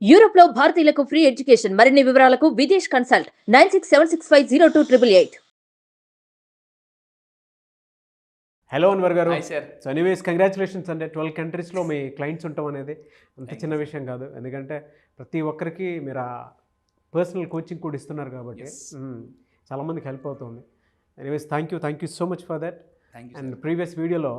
Europe లో భారతీయులకు free education. మరిన్ని వివరాలకు విదేశ్ కన్సల్ట్ 9676502888. హలో అన్వర్ గారు. Hi sir. So anyways congratulations అండి. 12 కంట్రీస్లో మీ క్లయింట్స్ ఉండటం అనేది అంత చిన్న విషయం కాదు. ఎందుకంటే ప్రతి ఒక్కరికి మీరు ఆ పర్సనల్ కోచింగ్ కూడా ఇస్తున్నారు కాబట్టి చాలామందికి హెల్ప్ అవుతుంది. Anyways thank you so much for that. And previous వీడియోలో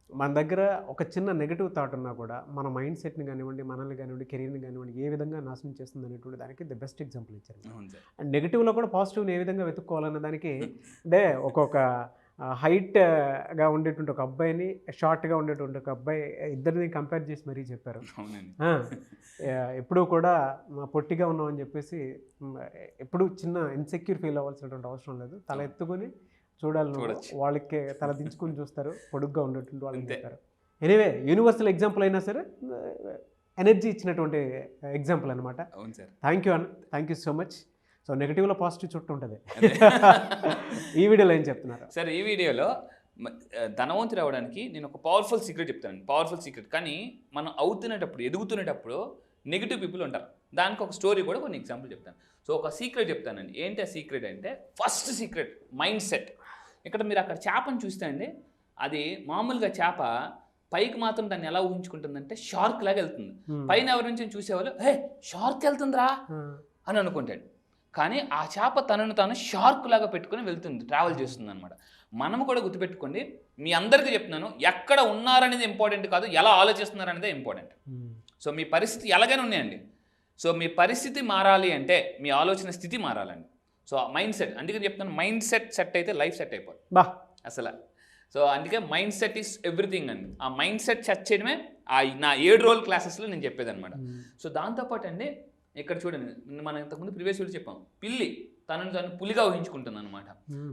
మన దగ్గర ఒక చిన్న నెగిటివ్ థాట్ ఉన్నా కూడా మన మైండ్ సెట్ని కానివ్వండి, మనల్ని కానివ్వండి, కెరీర్ని కానివ్వండి ఏ విధంగా నాశనం చేస్తుంది అనేటువంటి దానికి ది బెస్ట్ ఎగ్జాంపుల్ ఇచ్చారు. అండ్ నెగిటివ్లో కూడా పాజిటివ్ని ఏ విధంగా వెతుక్కోవాలన్న దానికి అంటే ఒక్కొక్క హైట్గా ఉండేటువంటి ఒక అబ్బాయిని, షార్ట్గా ఉండేటువంటి ఒక అబ్బాయి, ఇద్దరిని కంపేర్ చేసి మరీ చెప్పారు. ఎప్పుడూ కూడా పొట్టిగా ఉన్నామని చెప్పేసి ఎప్పుడు చిన్న ఇన్సెక్యూర్ ఫీల్ అవ్వాల్సినటువంటి అవసరం లేదు. తల ఎత్తుకొని చూడాలి, వాళ్ళకి తల దించుకొని చూస్తారు, పొడుగ్గా ఉండేటువంటి వాళ్ళని చెప్తారు. ఎనీవే యూనివర్సల్ ఎగ్జాంపుల్ అయినా సరే ఎనర్జీ ఇచ్చినటువంటి ఎగ్జాంపుల్ అనమాట. Thank you so much. So నెగిటివ్లో పాజిటివ్ చుట్టూ ఉంటుంది. ఈ వీడియోలో ఏం చెప్తున్నారు సార్? ఈ వీడియోలో ధనవంతుడు అవ్వడానికి నేను ఒక పవర్ఫుల్ సీక్రెట్ చెప్తాను. పవర్ఫుల్ సీక్రెట్, కానీ మనం అవుతున్నప్పుడు, ఎదుగుతున్నప్పుడు నెగిటివ్ పీపుల్ ఉంటారు. దానికి ఒక స్టోరీ కూడా కొన్ని ఎగ్జాంపుల్ చెప్తాను. సో ఒక సీక్రెట్ చెప్తానండి. ఏంటి ఆ సీక్రెట్ అంటే, ఫస్ట్ సీక్రెట్ మైండ్ సెట్. ఇక్కడ మీరు అక్కడ చేపను చూస్తే అండి, అది మామూలుగా చేప పైకి మాత్రం దాన్ని ఎలా ఊహించుకుంటుందంటే షార్క్ లాగా వెళ్తుంది. పైన ఎవరి నుంచి చూసేవాళ్ళు హే షార్క్ వెళ్తుందిరా అని అనుకుంటాడు. కానీ ఆ చేప తనను తాను షార్క్ లాగా పెట్టుకుని వెళ్తుంది, ట్రావెల్ చేస్తుంది అనమాట. మనము కూడా గుర్తుపెట్టుకోండి, మీ అందరికీ చెప్తున్నాను, ఎక్కడ ఉన్నారనేది ఇంపార్టెంట్ కాదు, ఎలా ఆలోచిస్తున్నారు అనేదే ఇంపార్టెంట్. సో మీ పరిస్థితి ఎలాగైనా ఉన్నాయండి. సో మీ పరిస్థితి మారాలి అంటే మీ ఆలోచన స్థితి మారాలండి. సో మైండ్ సెట్, అందుకే చెప్తున్నాను, మైండ్ సెట్ అయితే లైఫ్ సెట్ అయిపోతుంది అసలు. సో అందుకే మైండ్ సెట్ ఈస్ ఎవ్రీథింగ్ అండి. ఆ మైండ్ సెట్ సెట్ చేయడమే నా 7 రోజుల క్లాసెస్లో నేను చెప్పేది అనమాట. సో దాంతోపాటు అండి, ఇక్కడ చూడండి, మనం ఇంతకుముందు ప్రీవియస్ వీడియో చెప్పాం, పిల్లి తనను తను పులిగా ఊహించుకుంటుంది అనమాట.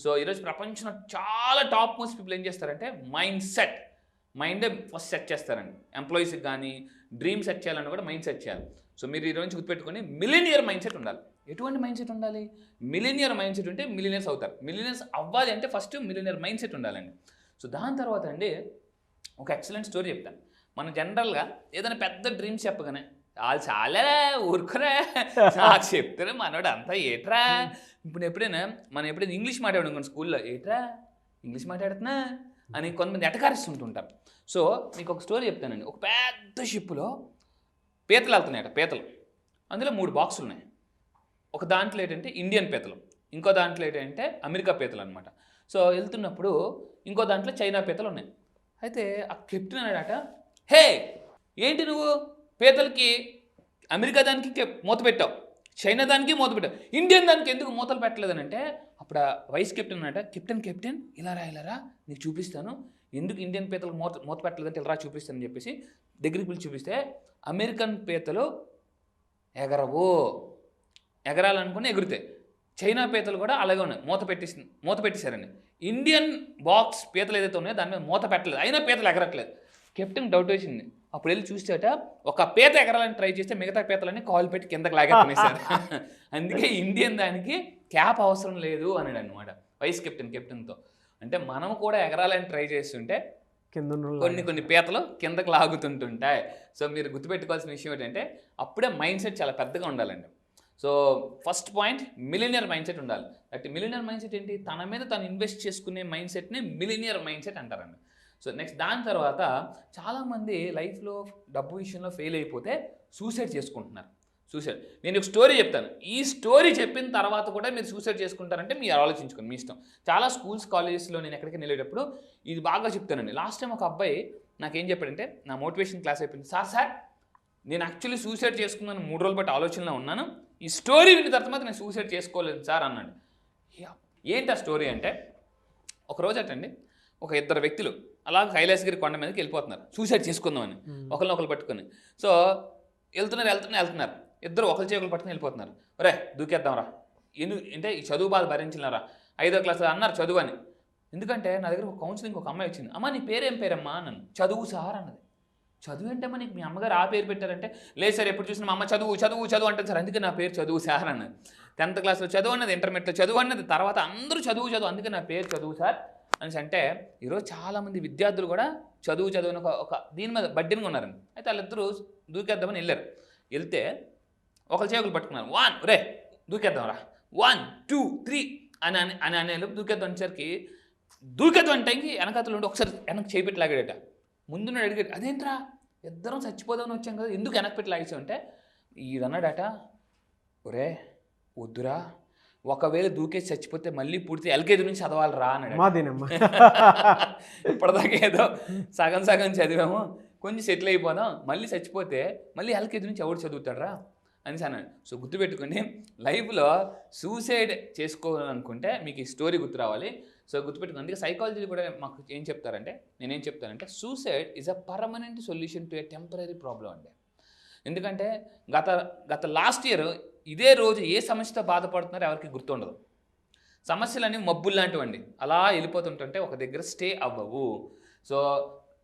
సో ఈరోజు ప్రపంచంలో చాలా టాప్ మోస్ట్ పీపుల్ ఏం చేస్తారంటే మైండే ఫస్ట్ సెట్ చేస్తారండి. ఎంప్లాయీస్కి కానీ డ్రీమ్ సెట్ చేయాలన్నా కూడా మైండ్ సెట్ చేయాలి. సో మీరు ఈరోజు గుర్తుపెట్టుకొని మిలినియర్ మైండ్ సెట్ ఉండాలి. ఎటువంటి మైండ్ సెట్ ఉండాలి? మిలినియర్ మైండ్ సెట్ ఉంటే మిలినియర్స్ అవుతారు. మిలినియర్స్ అవ్వాలి అంటే ఫస్ట్ మిలినియర్ మైండ్ సెట్ ఉండాలండి. సో దాని తర్వాత అండి ఒక ఎక్సలెంట్ స్టోరీ చెప్తాను. మనం జనరల్గా ఏదైనా పెద్ద డ్రీమ్స్ చెప్పగానే వాళ్ళు చాలా ఊరుకురా నాకు చెప్తారు మనోడు అంతా ఏట్రా. ఇప్పుడు ఎప్పుడైనా ఇంగ్లీష్ మాట్లాడాం స్కూల్లో, ఏట్రా ఇంగ్లీష్ మాట్లాడుతున్నా అని కొంతమంది ఎటకారిస్తుంటుంటారు. సో మీకు ఒక స్టోరీ చెప్తానండి. ఒక పెద్ద షిప్లో పీతలు వెళ్తున్నాయట, పీతలు. అందులో 3 బాక్సులు ఉన్నాయి. ఒక దాంట్లో ఏంటంటే ఇండియన్ పీతలు, ఇంకో దాంట్లో ఏంటంటే అమెరికా పీతలు అనమాట. సో వెళ్తున్నప్పుడు ఇంకో దాంట్లో చైనా పీతలు ఉన్నాయి. అయితే ఆ కెప్టెన్ అన్నాడట, హే ఏంటి నువ్వు పీతలకి అమెరికా దానికి మూత పెట్టావు, చైనా దానికి మూత పెట్టావు, ఇండియన్ దానికి ఎందుకు మూతలు పెట్టలేదని అంటే, అప్పుడు ఆ వైస్ కెప్టెన్ అన్నట, కెప్టెన్ ఇలారా నీకు చూపిస్తాను, ఎందుకు ఇండియన్ పీతలకు మూత పెట్టలేదంటే ఇలా చూపిస్తానని చెప్పేసి దగ్గరికి పిలిచి చూపిస్తే, అమెరికన్ పీతలు ఎగరాలనుకుని ఎగురుతాయి, చైనా పీతలు కూడా అలాగే ఉన్నాయి, మూత పెట్టేశారండి. ఇండియన్ బాక్స్ పీతలు ఏదైతే ఉన్నాయో దాని మీద మూత పెట్టలేదు, అయినా పీతలు ఎగరట్లేదు. కెప్టెన్ డౌట్ వేసింది. అప్పుడు వెళ్ళి చూసేట ఒక పీత ఎగరాలని ట్రై చేస్తే మిగతా పీతలన్నీ కాల్ పెట్టి కిందకి లాగా తినేశారు. అందుకే ఇండియన్ దానికి క్యాప్ అవసరం లేదు అన్నాడు అనమాట వైస్ కెప్టెన్తో. అంటే మనం కూడా ఎగరాలని ట్రై చేస్తుంటే కొన్ని పీతలు కిందకి లాగుతుంటుంటాయి. సో మీరు గుర్తుపెట్టుకోవాల్సిన విషయం ఏంటంటే, అప్పుడే మైండ్ సెట్ చాలా పెద్దగా ఉండాలండి. So first point, millionaire mind set ఉండాలి. అంటే మిలినియర్ మైండ్ సెట్ ఏంటి? తన మీద తను ఇన్వెస్ట్ చేసుకునే మైండ్ సెట్ని మిలినియర్ మైండ్ సెట్ అంటారండి. సో నెక్స్ట్ దాని తర్వాత చాలామంది లైఫ్లో డబ్బు విషయంలో ఫెయిల్ అయిపోతే సూసైడ్ చేసుకుంటున్నారు. నేను ఒక స్టోరీ చెప్తాను. ఈ స్టోరీ చెప్పిన తర్వాత కూడా మీరు సూసైడ్ చేసుకుంటారంటే మీరు ఆలోచించుకోండి, మీ ఇష్టం. చాలా స్కూల్స్ కాలేజెస్లో నేను ఎక్కడికి వెళ్ళేటప్పుడు ఇది బాగా చెప్తానండి. లాస్ట్ టైం ఒక అబ్బాయి నాకేం చెప్పాడంటే, నా మోటివేషన్ క్లాస్ అయిపోయింది, సార్ నేను యాక్చువల్లీ సూసైడ్ చేసుకున్నాను, 3 రోజులు బట్టి ఆలోచనలో ఉన్నాను, ఈ స్టోరీ విన్న తర్వాత నేను సూసైడ్ చేసుకోలేదు సార్ అన్నాడు. ఏంటి ఆ స్టోరీ అంటే, ఒకరోజు అటండి ఒక 2 వ్యక్తులు అలా కైలాసగిరి కొండ మీదకి వెళ్ళిపోతున్నారు సూసైడ్ చేసుకుందామని, ఒకరిని పట్టుకొని. సో వెళ్తున్నారు, ఇద్దరు ఒకరి చేతులు పట్టుకుని వెళ్ళిపోతున్నారు. ఒరే దూకేద్దాంరా, అంటే ఈ చదువు బాధ భరించినారా, 5వ క్లాస్ అన్నారు చదువు అని. ఎందుకంటే నా దగ్గర ఒక కౌన్సిలింగ్ ఒక అమ్మాయి వచ్చింది, అమ్మ నీ పేరేం పేరమ్మా అన్నాను. చదువు సార్ అన్నది. చదువు ఏంటమ్మా నీకు మీ అమ్మగారు ఆ పేరు పెట్టారంటే, లేదు సార్ ఎప్పుడు చూసినా మా అమ్మ చదువు అంటుంది సార్, అందుకే నా పేరు చదువు సార్ అన్నది. 10th క్లాస్లో చదువు అన్నది, ఇంటర్మీడియట్లో చదువు అన్నది, తర్వాత అందరూ చదువు అందుకే నా పేరు చదువు సార్ అని అంటే, ఈరోజు చాలామంది విద్యార్థులు కూడా చదువు అని ఒక దీని మీద బడ్డీగా ఉన్నారండి. అయితే వాళ్ళిద్దరూ దూకేద్దామని వెళ్తే ఒకరి చేతులు పట్టుకున్నారు 1 రే దూకేద్దాం రా 1 2 3 అని అనేలోపు దూకేద్దాం అనేసరికి దూకేద్దాం అంటే వెనకాతలు ఉండి ఒకసారి వెనక్కి చేపెట్టి లాగాడట. ముందు అడిగాడు అదేంట్రా ఇద్దరం చచ్చిపోదామని వచ్చాం కదా ఎందుకు వెనక్కి పెట్టి లాగేసావు అంటే ఈడన్నాడట ఒరే వద్దురా ఒకవేళ దూకేసి చచ్చిపోతే మళ్ళీ పూర్తి ఎల్కేజీ నుంచి చదవాలి రా అన్నాడు. మాదేనమ్మా. ఇప్పటిదాకా ఏదో సగం చదివాము కొంచెం సెటిల్ అయిపోదాం మళ్ళీ చచ్చిపోతే మళ్ళీ ఎల్కేజీ నుంచి ఎవడు చదువుతాడరా అని అన్నాడు. సో గుర్తుపెట్టుకుని లైఫ్లో సూసైడ్ చేసుకోవాలనుకుంటే మీకు ఈ స్టోరీ గుర్తు రావాలి. సో గుర్తుపెట్టుకుని అందుకే సైకాలజీ కూడా మాకు ఏం చెప్తారంటే నేనేం చెప్తానంటే suicide is a permanent solution to a temporary problem అండి. ఎందుకంటే గత లాస్ట్ ఇయర్ ఇదే రోజు ఏ సమస్యతో బాధపడుతున్నారో ఎవరికి గుర్తుండదు. సమస్యలన్నీ మబ్బులు లాంటివండి, అలా వెళ్ళిపోతుంటుంటే ఒక దగ్గర స్టే అవ్వవు. సో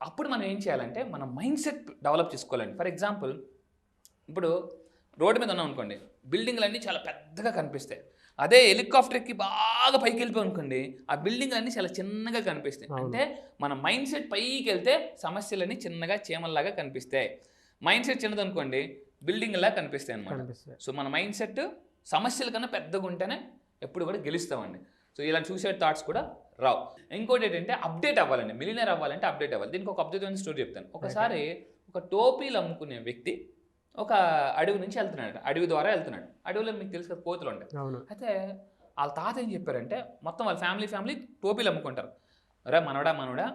అప్పుడు మనం ఏం చేయాలంటే మన మైండ్ సెట్ డెవలప్ చేసుకోవాలండి. ఫర్ ఎగ్జాంపుల్ ఇప్పుడు రోడ్డు మీద ఉన్నాం అనుకోండి, బిల్డింగ్లన్నీ చాలా పెద్దగా కనిపిస్తాయి. అదే హెలికాప్టర్కి బాగా పైకి వెళ్ళిపోయి అనుకోండి ఆ బిల్డింగ్లన్నీ చాలా చిన్నగా కనిపిస్తాయి. అంటే మన మైండ్ సెట్ పైకి వెళ్తే సమస్యలన్నీ చిన్నగా చీమల్లాగా కనిపిస్తాయి. మైండ్ సెట్ చిన్నదనుకోండి బిల్డింగ్లా కనిపిస్తాయి అన్నమాట. సో మన మైండ్ సెట్ సమస్యల కన్నా పెద్దగా ఉంటేనే ఎప్పుడు కూడా గెలుస్తామండి. సో ఇలా సూసైడ్ థాట్స్ కూడా రావు. ఇంకోటి ఏంటంటే అప్డేట్ అవ్వాలండి. మిలియనర్ అవ్వాలంటే అప్డేట్ అవ్వాలి. దీనికి ఒక అద్భుతమైన స్టోరీ చెప్తాను. ఒకసారి ఒక టోపీలు అమ్ముకునే వ్యక్తి ఒక అడవి నుంచి వెళ్తున్నాడు, అడవి ద్వారా వెళ్తున్నాడు. అడవిలో మీకు తెలుసు కదా కోతులు ఉంటాయి. అయితే వాళ్ళ తాత ఏం చెప్పారంటే మొత్తం వాళ్ళ ఫ్యామిలీ టోపీలు అమ్ముకుంటారు. అరే మనవడా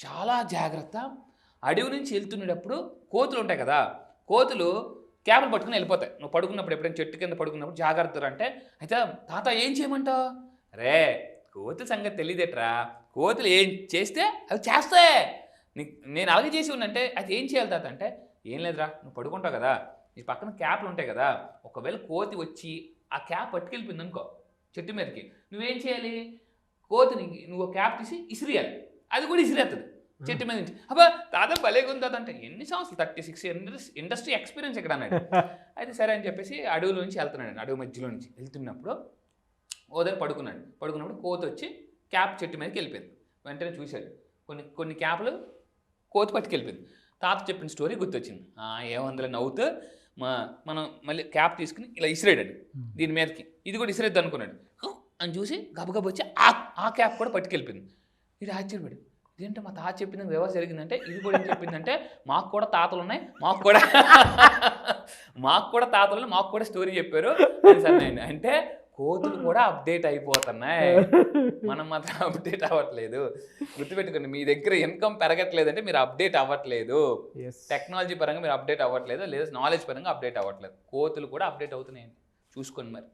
చాలా జాగ్రత్త, అడవి నుంచి వెళ్తున్నప్పుడు కోతులు ఉంటాయి కదా, కోతులు క్యాబులు పట్టుకుని వెళ్ళిపోతాయి. నువ్వు పడుకున్నప్పుడు ఎప్పుడైనా చెట్టు కింద పడుకున్నప్పుడు జాగ్రత్త అంటే. అయితే తాత ఏం చేయమంటావు? రే కోతుల సంగతి తెలియదేట్రా, కోతులు ఏం చేస్తే అవి చేస్తాయి, నేను అలాగే చేసి ఉన్నంటే అది ఏం చేయాలి తాత అంటే ఏం లేదురా నువ్వు పడుకుంటావు కదా నీ పక్కన క్యాప్లు ఉంటాయి కదా, ఒకవేళ కోతి వచ్చి ఆ క్యాప్ పట్టుకెళ్ళిపోయింది అనుకో చెట్టు మీదకి, నువ్వేం చేయాలి? కోతిని నువ్వు క్యాప్ తీసి ఇసిరియాలి, అది కూడా ఇసిరేస్తుంది చెట్టు మీద నుంచి. అబ్బా తాత భలేగా ఉంది తాత అంటే ఎన్ని సంవత్సరాలు 36 ఇయర్స్ ఇండస్ట్రీ ఎక్స్పీరియన్స్ ఇక్కడ అన్నాడు. అయితే సరే అని చెప్పేసి అడవిలో నుంచి వెళ్తున్నాడు. అడవి మధ్యలో నుంచి వెళ్తున్నప్పుడు ఓదరి పడుకున్నప్పుడు కోతి వచ్చి క్యాప్ చెట్టు మీదకి వెళ్ళిపోయింది. వెంటనే చూశాడు కొన్ని క్యాప్లు కోతి పట్టుకెళ్ళిపోయింది. తాత చెప్పిన స్టోరీ గుర్తొచ్చింది. ఏమందులో నవ్వుతూ మనం మళ్ళీ క్యాప్ తీసుకుని ఇలా ఇసిరాడు దీని మీదకి, ఇది కూడా ఇసిరేద్దు అనుకున్నాడు. అని చూసి గబగబ వచ్చి ఆ క్యాప్ కూడా పట్టుకెళ్ళిపోయింది. ఇది ఆశ్చర్యపడి ఇదేంటే మా తాత చెప్పిన వ్యవస్థ జరిగిందంటే ఇది కూడా ఏం చెప్పిందంటే మాకు కూడా తాతలు ఉన్నాయి, మాకు కూడా తాతలు ఉన్నాయి, మాకు కూడా స్టోరీ చెప్పారు అంటే కోతులు కూడా అప్డేట్ అయిపోతున్నాయి, మనం మాత్రం అప్డేట్ అవ్వట్లేదు. గుర్తుపెట్టుకోండి, మీ దగ్గర ఇన్కమ్ పెరగట్లేదంటే మీరు అప్డేట్ అవ్వట్లేదు, టెక్నాలజీ పరంగా మీరు అప్డేట్ అవ్వట్లేదు, లేదా నాలెడ్జ్ పరంగా అప్డేట్ అవ్వట్లేదు. కోతులు కూడా అప్డేట్ అవుతున్నాయండి, చూసుకోండి మరి.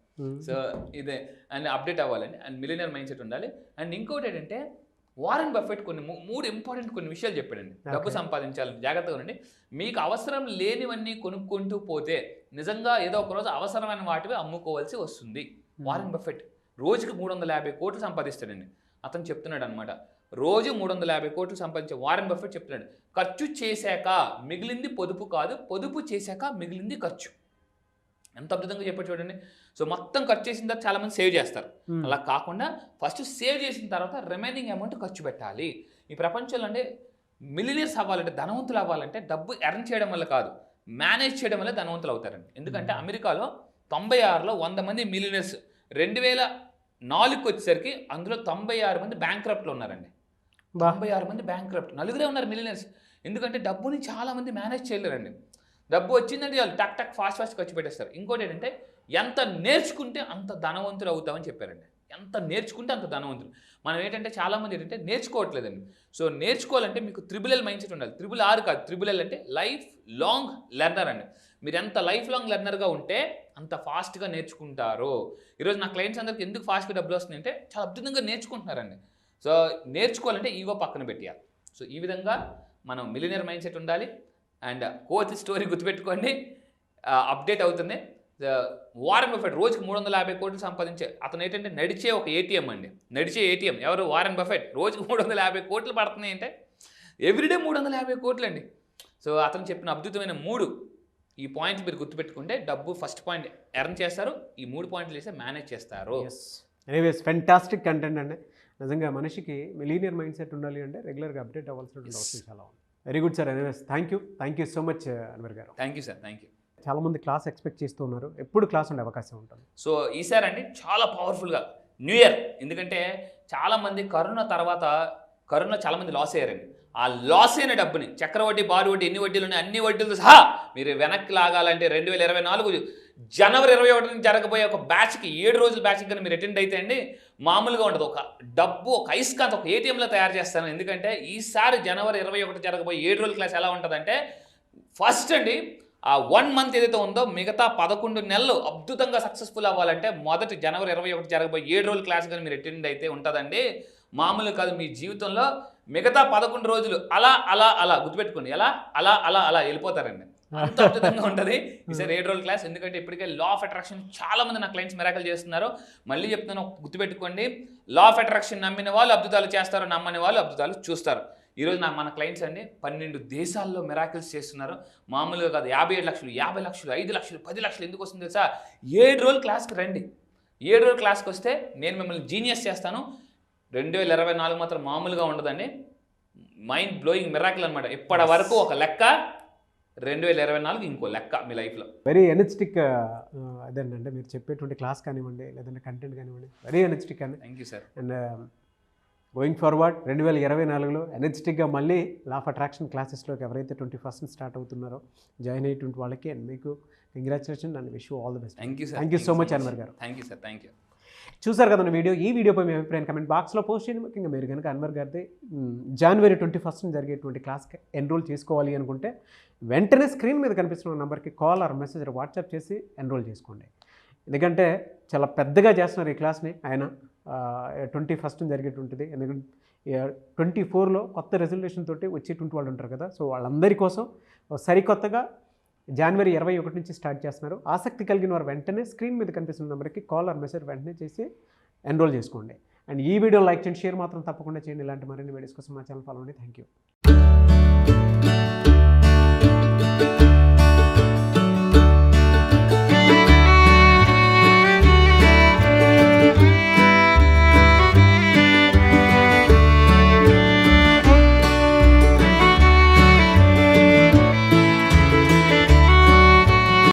సో ఇదే అండ్ అప్డేట్ అవ్వాలండి అండ్ మిలియనర్ మైండ్ సెట్ ఉండాలి. అండ్ ఇంకోటి ఏంటంటే వారెన్ బఫెట్ మూడు ఇంపార్టెంట్ కొన్ని విషయాలు చెప్పాడండి. డబ్బు సంపాదించాలని జాగ్రత్తగా ఉండండి. మీకు అవసరం లేనివన్నీ కొనుక్కుంటూ పోతే నిజంగా ఏదో ఒక రోజు అవసరమైన వాటివి అమ్ముకోవాల్సి వస్తుంది. వారెన్ బఫెట్ రోజుకి 350 కోట్లు సంపాదిస్తాడండి. అతను చెప్తున్నాడు అనమాట, రోజు 350 కోట్లు సంపాదించే వారెన్ బఫెట్ చెప్తున్నాడు, ఖర్చు చేశాక మిగిలింది పొదుపు కాదు, పొదుపు చేశాక మిగిలింది ఖర్చు. ఎంత అద్భుతంగా చెప్పాడు చూడండి. సో మొత్తం ఖర్చు చేసిన తర్వాత చాలామంది సేవ్ చేస్తారు, అలా కాకుండా ఫస్ట్ సేవ్ చేసిన తర్వాత రిమైనింగ్ అమౌంట్ ఖర్చు పెట్టాలి. ఈ ప్రపంచంలో అంటే మిలియనర్స్ అవ్వాలంటే, ధనవంతులు అవ్వాలంటే డబ్బు ఎర్న్ చేయడం వల్ల కాదు, మేనేజ్ చేయడం వల్ల ధనవంతులు అవుతారండి. ఎందుకంటే అమెరికాలో 96లో 100 మంది మిలియనర్స్, 2004కి వచ్చేసరికి అందులో 96 మంది బ్యాంక్రప్ట్లో ఉన్నారండి. 96 మంది బ్యాంక్రప్ట్, 4 ఉన్నారు మిలియనర్స్. ఎందుకంటే డబ్బుని చాలామంది మేనేజ్ చేయలేరండి. డబ్బు వచ్చిందంటే వాళ్ళు టక్ ఫాస్ట్ ఖర్చు పెట్టేస్తారు. ఇంకోటి ఏంటంటే ఎంత నేర్చుకుంటే అంత ధనవంతులు అవుతామని చెప్పారండి. ఎంత నేర్చుకుంటే అంత ధనవంతులు. మనం ఏంటంటే చాలామంది ఏంటంటే నేర్చుకోవట్లేదండి. సో నేర్చుకోవాలంటే మీకు త్రిబుల్ మైండ్ సెట్ ఉండాలి. RRR కాదు, త్రిబుల్ అంటే లైఫ్ లాంగ్ లెర్నర్ అండి. మీరు ఎంత లైఫ్ లాంగ్ లెర్నర్గా ఉంటే అంత ఫాస్ట్గా నేర్చుకుంటారు. ఈరోజు నా క్లయింట్స్ అందరికి ఎందుకు ఫాస్ట్గా డబ్బులు వస్తుంది అంటే చాలా అద్భుతంగా నేర్చుకుంటున్నారండి. సో నేర్చుకోవాలంటే ఈగో పక్కన పెట్టేయాలి. సో ఈ విధంగా మనం మిలియనర్ మైండ్ సెట్ ఉండాలి. అండ్ కోతి స్టోరీ గుర్తుపెట్టుకోండి, అప్డేట్ అవుతుంది. వారెన్ బఫెట్ రోజుకి 350 కోట్లు సంపాదించే అతను ఏంటంటే నడిచే ఒక ఏటీఎం అండి, నడిచే ఏటీఎం. ఎవరు? Warren Buffett. రోజుకి 350 కోట్లు పడుతున్నాయి అంటే ఎవ్రీడే 350 కోట్లు అండి. సో అతను చెప్పిన అద్భుతమైన 3 ఈ పాయింట్లు మీరు గుర్తుపెట్టుకుంటే డబ్బు ఫస్ట్ పాయింట్ ఎర్న్ చేస్తారు, ఈ 3 పాయింట్లు చేస్తే మేనేజ్ చేస్తారు. ఎనీవేస్ ఫెంటాస్టిక్ కంటెంట్ అండి. నిజంగా మనిషికి మిలియనర్ మైండ్ సెట్ ఉండాలి అంటే రెగ్యులర్గా అప్డేట్ అవ్వాల్సిన అవసరం చాలా ఉంది. Very good sir. Anyways thank you so much Anwar garu. Thank you sir. Thank you. చాలామంది క్లాస్ ఎక్స్పెక్ట్ చేస్తూ ఉన్నారు, ఎప్పుడు క్లాస్ ఉండే అవకాశం ఉంటుంది? సో ఈసారి అండి చాలా పవర్ఫుల్గా న్యూ ఇయర్, ఎందుకంటే చాలామంది కరోనా చాలామంది లాస్ అయ్యారండి. ఆ లాస్ అయిన డబ్బుని చక్రవడ్డీ, బారు వడ్డీ, ఎన్ని వడ్డీలు ఉన్నాయి అన్ని వడ్డీలతో సహా మీరు వెనక్కి లాగాలంటే 2024 జనవరి 21 నుంచి జరగబోయే ఒక బ్యాచ్కి 7 రోజుల బ్యాచ్కి కానీ మీరు అటెండ్ అయితే అండి మామూలుగా ఉండదు. ఒక డబ్బు, ఒక ఐస్కాంత్, ఒక ఏటీఎంలో తయారు చేస్తాను. ఎందుకంటే ఈసారి జనవరి 21 జరగబోయే 7 రోజుల క్లాస్ ఎలా ఉంటుందంటే, ఫస్ట్ అండి ఆ 1 మంత్ ఏదైతే ఉందో మిగతా 11 నెలలు అద్భుతంగా సక్సెస్ఫుల్ అవ్వాలంటే మొదటి జనవరి 21 జరగబోయే 7 రోజుల క్లాస్ కానీ మీరు అటెండ్ అయితే ఉంటుందండి. మామూలు కాదు, మీ జీవితంలో మిగతా 11 రోజులు అలా అలా అలా గుర్తుపెట్టుకోండి, అలా అలా అలా అలా వెళ్ళిపోతారండి. అంత అద్భుతంగా ఉంటుంది ఈసారి 7 రోజుల క్లాస్. ఎందుకంటే ఇప్పటికే లా ఆఫ్ అట్రాక్షన్ చాలా మంది నా క్లయింట్స్ మిరాకల్ చేస్తున్నారు. మళ్ళీ చెప్తున్నాను, గుర్తుపెట్టుకోండి, లా ఆఫ్ అట్రాక్షన్ నమ్మిన వాళ్ళు అద్భుతాలు చేస్తారు, నమ్మని వాళ్ళు అద్భుతాలు చూస్తారు. ఈరోజు మన క్లయింట్స్ అండి 12 దేశాల్లో మిరాకిల్స్ చేస్తున్నారు. మామూలుగా కాదు, 57 లక్షలు, 50 లక్షలు, 5 లక్షలు, 10 లక్షలు ఎందుకు వస్తుంది తెలుసా? 7 రోజుల క్లాస్కి రండి. 7 రోజుల క్లాస్కి వస్తే నేను మిమ్మల్ని జీనియస్ చేస్తాను. 2024 మాత్రం మామూలుగా ఉండదండి, మైండ్ బ్లోయింగ్ మిరాకిల్ అనమాట. ఇప్పటి వరకు ఒక లెక్క, 2024 ఇంకో లెక్క మీ లైఫ్లో. వెరీ ఎనర్జెటిక్ అదేనంటే మీరు చెప్పేటువంటి క్లాస్ కానివ్వండి, లేదంటే కంటెంట్ కానివ్వండి, వెరీ ఎనర్జెటిక్ అండి. Thank you sir. And going forward 2024లో ఎనర్జెటిక్గా మళ్ళీ లా ఆఫ్ అట్రాక్షన్ క్లాసెస్లోకి ఎవరైతే 21st స్టార్ట్ అవుతున్నారో జాయిన్ అయ్యేటువంటి వాళ్ళకి అండ్ మీకు congratulation and wish you all the best. Thank you sir. Thank you so much Anwar garu. Thank you sir. Thank you. చూసారు కదా వీడియో. ఈ వీడియోపై మీ అభిప్రాయం కమెంట్ బాక్స్లో పోస్ట్ చేయండి. ముఖ్యంగా మీరు కనుక అన్వర్ గారిది జనవరి 21 జరిగేటువంటి క్లాస్కి ఎన్రోల్ చేసుకోవాలి అనుకుంటే వెంటనే స్క్రీన్ మీద కనిపిస్తున్న నెంబర్కి కాల్ ఆర్ మెసేజ్ వాట్సాప్ చేసి ఎన్రోల్ చేసుకోండి. ఎందుకంటే చాలా పెద్దగా చేస్తున్నారు ఈ క్లాస్ని ఆయన. 21 జరిగేటువంటిది, ఎందుకంటే 24లో కొత్త రెజల్యూషన్ తోటి వచ్చేటువంటి వాళ్ళు ఉంటారు కదా, సో వాళ్ళందరి కోసం సరికొత్తగా జనవరి 21 నుంచి స్టార్ట్ చేస్తున్నారు. ఆసక్తి కలిగిన వారు వెంటనే స్క్రీన్ మీద కనిపిస్తున్న నెంబర్కి కాల్ ఆర్ మెసేజ్ వెంటనే చేసి ఎన్రోల్ చేసుకోండి. అండ్ ఈ వీడియో లైక్ చేయండి, షేర్ మాత్రం తప్పకుండా చేయండి. ఇలాంటి మరిన్ని వీడియోస్ కోసం మా ఛానల్ ఫాలో అవ్వండి. Thank you.